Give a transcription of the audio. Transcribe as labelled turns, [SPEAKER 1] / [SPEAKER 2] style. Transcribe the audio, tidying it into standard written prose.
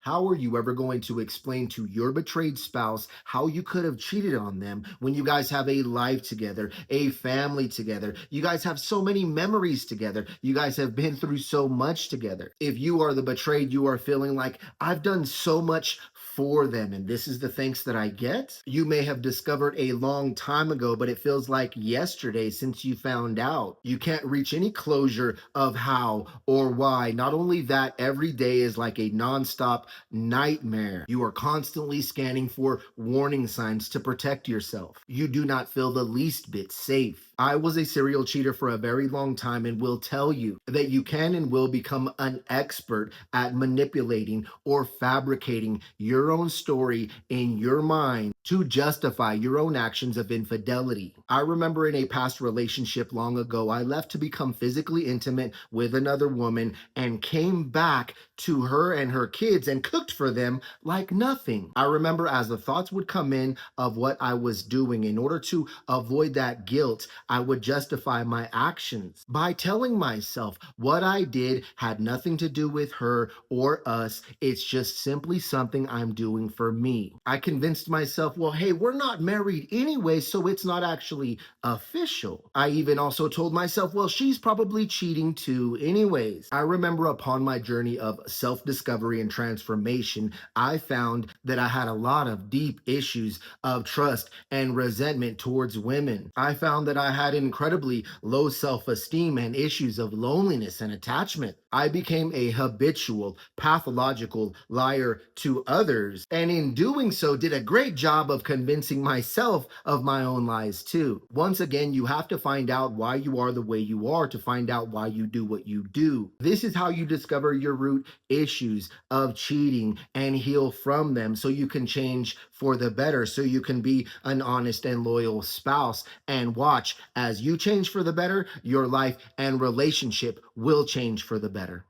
[SPEAKER 1] How are you ever going to explain to your betrayed spouse how you could have cheated on them when you guys have a life together, a family together? You guys have so many memories together. You guys have been through so much together. If you are the betrayed, you are feeling like, I've done so much for them and this is the thanks that I get. You may have discovered a long time ago, but it feels like yesterday since you found out. You can't reach any closure of how or why. Not only that, every day is like a nonstop nightmare. You are constantly scanning for warning signs to protect yourself. You do not feel the least bit safe. I was a serial cheater for a very long time and will tell you that you can and will become an expert at manipulating or fabricating your own story in your mind to justify your own actions of infidelity. I remember in a past relationship long ago, I left to become physically intimate with another woman and came back to her and her kids and cooked for them like nothing. I remember as the thoughts would come in of what I was doing, in order to avoid that guilt, I would justify my actions by telling myself what I did had nothing to do with her or us. It's just simply something I'm doing for me. I convinced myself, well, hey, we're not married anyway, so it's not actually official. I even also told myself, well, she's probably cheating too anyways. I remember upon my journey of self-discovery and transformation, I found that I had a lot of deep issues of trust and resentment towards women. I found that I had incredibly low self-esteem and issues of loneliness and attachment. I became a habitual, pathological liar to others, and in doing so, did a great job of convincing myself of my own lies too. Once again, you have to find out why you are the way you are to find out why you do what you do. This is how you discover your root issues of cheating and heal from them so you can change for the better, so you can be an honest and loyal spouse. And watch, as you change for the better, your life and relationship will change for the better.